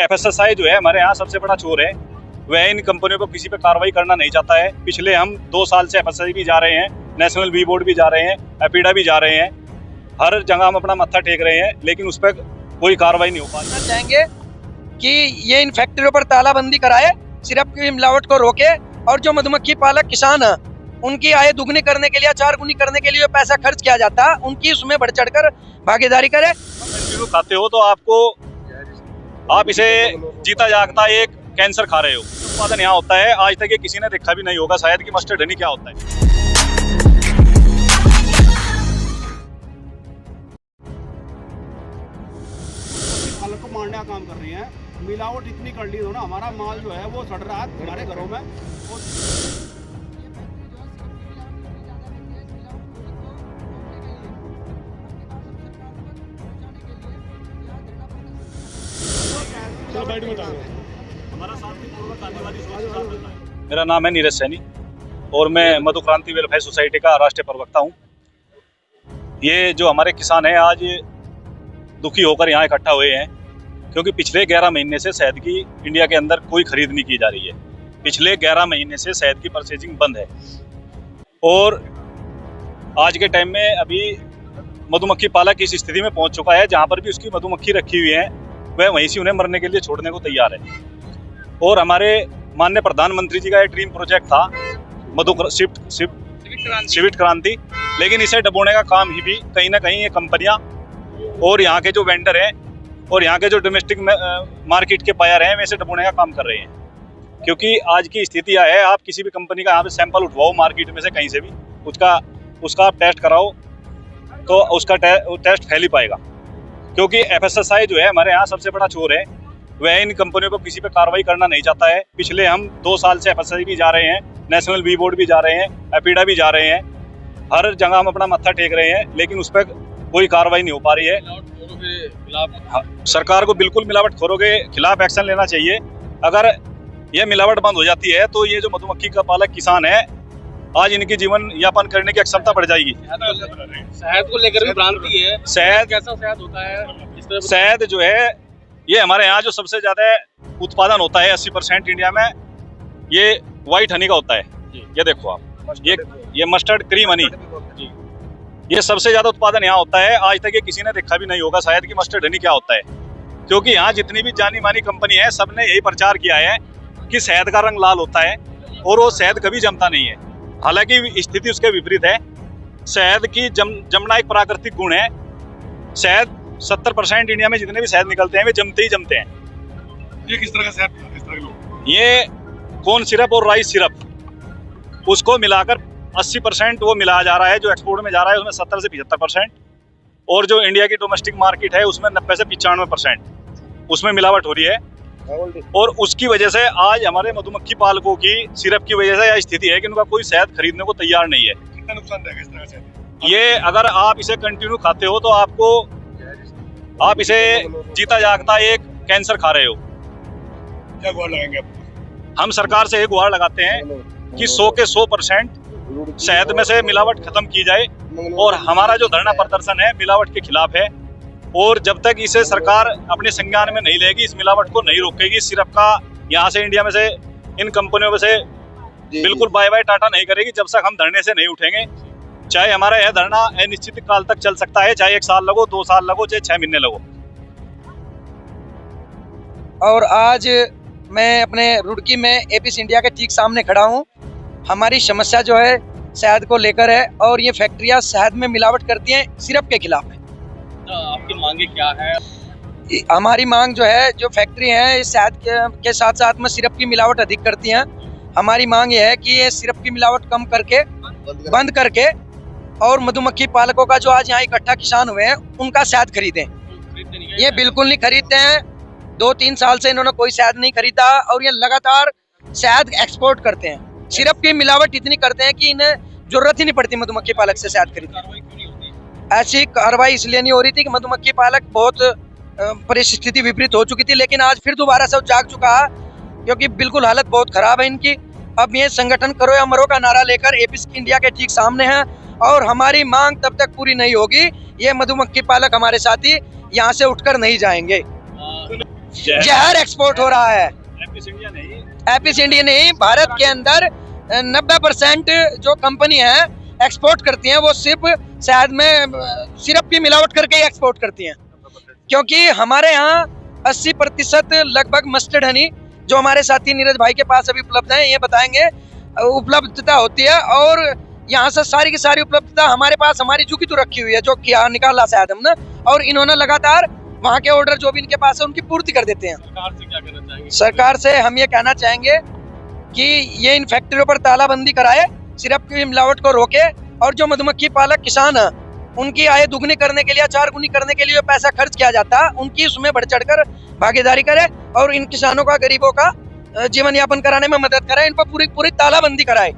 FSSI जो है हमारे यहाँ सबसे बड़ा चोर है। वह इन कंपनियों को किसी पे कार्रवाई करना नहीं चाहता है। पिछले हम 2 साल से एफएसएसआई भी जा रहे हैं, नेशनल बी बोर्ड भी जा रहे हैं, एपीडा भी जा रहे हैं, हर जगह हम अपना मत्था टेक रहे हैं, लेकिन उस पर कोई कार्रवाई नहीं हो पा रही। चाहेंगे कि ये इन फैक्ट्रियों पर तालाबंदी कराए, सिर्फ की मिलावट को रोके और जो मधुमक्खी पालक किसान हैं उनकी आय दुगनी करने के लिए, 4 गुनी करने के लिए जो पैसा खर्च किया जाता है उनकी उसमें बढ़ चढ़कर भागीदारी करे। खाते हो तो आप इसे जीता जागता एक कैंसर खा रहे हो। उत्पादन यहाँ होता है, आज तक ये किसी ने देखा भी नहीं होगा शायद कि मस्टर्ड हनी क्या होता है। पालक को मारने का काम कर रही है, मिलावट इतनी कर ली हो ना, हमारा माल जो है वो सड़ रहा है हमारे घरों में। मेरा नाम है नीरज सैनी और मैं मधु क्रांति वेलफेयर सोसाइटी का राष्ट्रीय प्रवक्ता हूँ। ये जो हमारे किसान हैं आज दुखी होकर यहाँ इकट्ठा हुए हैं क्योंकि पिछले 11 महीने से शहद की इंडिया के अंदर कोई खरीद नहीं की जा रही है। पिछले 11 महीने से शहद की परचेजिंग बंद है और आज के टाइम में अभी मधुमक्खी पालक इस स्थिति में पहुंच चुका है जहाँ पर भी उसकी मधुमक्खी रखी हुई है वह वहीं से उन्हें मरने के लिए छोड़ने को तैयार है। और हमारे माननीय प्रधानमंत्री जी का एक ड्रीम प्रोजेक्ट था सिविट क्रांति, लेकिन इसे डबोने का काम ही भी कहीं ना कहीं ये कंपनियां और यहाँ के जो वेंडर हैं और यहाँ के जो डोमेस्टिक मार्केट के बायर हैं वैसे डबोने का काम कर रहे हैं। क्योंकि आज की स्थिति यह है, आप किसी भी कंपनी का यहाँ पे सैंपल उठवाओ मार्केट में से कहीं से भी, उसका आप टेस्ट कराओ तो उसका टेस्ट फैल ही पाएगा। क्योंकि एफएसएसआई जो है हमारे यहाँ सबसे बड़ा चोर है, वह इन कंपनियों को किसी पे कार्रवाई करना नहीं चाहता है। पिछले हम 2 साल से एफएसएसआई भी जा रहे हैं, नेशनल बी बोर्ड भी जा रहे हैं, एपीडा भी जा रहे हैं, हर जगह हम अपना मत्था टेक रहे हैं, लेकिन उस पर कोई कार्रवाई नहीं हो पा रही है। सरकार को बिल्कुल मिलावटखोरों के खिलाफ एक्शन लेना चाहिए। अगर ये मिलावट बंद हो जाती है तो ये जो मधुमक्खी का पालक किसान है आज इनकी जीवन यापन करने की क्षमता बढ़ जाएगी। शहद को लेकर भी भ्रांति है। शहद कैसा शहद होता है? शहद जो है ये हमारे यहाँ जो सबसे ज्यादा उत्पादन होता है 80% इंडिया में, ये व्हाइट हनी का होता है। ये देखो आप, ये मस्टर्ड क्रीम हनी, ये सबसे ज्यादा उत्पादन यहाँ होता है। आज तक ये किसी ने देखा भी नहीं होगा शायद कि मस्टर्ड हनी क्या होता है। क्योंकि यहाँ जितनी भी जानी मानी कंपनी है सबने यही प्रचार किया है कि शहद का रंग लाल होता है और वो शहद कभी जमता नहीं है। हालांकि स्थिति उसके विपरीत है। शहद की जमना एक प्राकृतिक गुण है। शहद 70% इंडिया में जितने भी शहद निकलते हैं वे जमते ही जमते हैं। ये किस तरह का शहद, किस तरह के लोग? ये कॉर्न सिरप और राइस सिरप उसको मिलाकर 80% वो मिलाया जा रहा है। जो एक्सपोर्ट में जा रहा है उसमें 70 से 75% और जो इंडिया की डोमेस्टिक मार्केट है उसमें 90 से 95% उसमें मिलावट हो रही है। और उसकी वजह से आज हमारे मधुमक्खी पालकों की सिरप की वजह से यह स्थिति है कि उनका कोई शहद खरीदने को तैयार नहीं है। कितना नुकसान देगा इस तरह से? ये अगर आप इसे कंटिन्यू खाते हो तो आप इसे जीता जागता एक कैंसर खा रहे हो। क्या गुहार लगाएंगे आप? हम सरकार से एक गुहार लगाते हैं कि 100 के 100% शहद में से मिलावट खत्म की जाए और हमारा जो धरना प्रदर्शन है मिलावट के खिलाफ है। और जब तक इसे सरकार अपने संज्ञान में नहीं लेगी, इस मिलावट को नहीं रोकेगी, सिरप का यहाँ से इंडिया में से इन कंपनियों में से बिल्कुल बाय बाय टाटा नहीं करेगी, जब तक हम धरने से नहीं उठेंगे। चाहे हमारा यह धरना अनिश्चित काल तक चल सकता है, चाहे 1 साल लगो, 2 साल लगो, चाहे 6 महीने लगो। और आज मैं अपने रुड़की में एपिस इंडिया के ठीक सामने खड़ा हूँ। हमारी समस्या जो है शहद को लेकर है और ये फैक्ट्रियाँ शहद में मिलावट करती हैं, सिरप के खिलाफ है। आपकी मांगे क्या है? हमारी मांग जो है, जो फैक्ट्री है शहद के साथ साथ में सिरप की मिलावट अधिक करती हैं। हमारी मांग ये है कि ये सिरप की मिलावट कम करके, बंद करके और मधुमक्खी पालकों का जो आज यहाँ इकट्ठा किसान हुए हैं उनका शहद खरीदें। ये बिल्कुल नहीं खरीदते हैं। 2-3 साल से इन्होंने कोई शहद नहीं खरीदा और ये लगातार शहद एक्सपोर्ट करते हैं। सिरप की मिलावट इतनी करते हैं कि इन्हें जरूरत ही नहीं पड़ती मधुमक्खी पालक से शहद खरीदने। ऐसी कार्रवाई इसलिए नहीं हो रही थी कि मधुमक्खी पालक बहुत परिस्थिति विपरीत हो चुकी थी, लेकिन आज फिर दोबारा सब जाग चुका है क्योंकि बिल्कुल हालत बहुत खराब है इनकी। अब ये संगठन करो या मरो का नारा लेकर एपिस इंडिया के ठीक सामने है और हमारी मांग तब तक पूरी नहीं होगी, ये मधुमक्खी पालक हमारे साथी यहाँ से उठकर नहीं जाएंगे। जहर एक्सपोर्ट हो रहा है। एपिस इंडिया नहीं, एपिस इंडिया नहीं, भारत के अंदर 90% जो कंपनी है एक्सपोर्ट करती हैं वो सिर्फ शहद में सिरप की मिलावट करके ही एक्सपोर्ट करती हैं। क्योंकि हमारे यहाँ 80% लगभग मस्टर्ड हनी जो हमारे साथी नीरज भाई के पास अभी उपलब्ध है, ये बताएंगे उपलब्धता होती है। और यहाँ से सारी की सारी उपलब्धता हमारे पास हमारी झुकी तो रखी हुई है, जो किया निकाला शायद हमने, और इन्होंने लगातार वहाँ के ऑर्डर जो भी इनके पास है उनकी पूर्ति कर देते हैं। सरकार से क्या कहना चाहेंगे? सरकार से हम ये कहना चाहेंगे कि ये इन फैक्ट्रियों पर तालाबंदी कराए, सिरप की मिलावट को रोके, और जो मधुमक्खी पालक किसान है उनकी आय दुगनी करने के लिए, 4 गुनी करने के लिए जो पैसा खर्च किया जाता है उनकी उसमें बढ़ चढ़कर भागीदारी करे और इन किसानों का, गरीबों का जीवन यापन कराने में मदद करे, इन पर पूरी तालाबंदी कराए।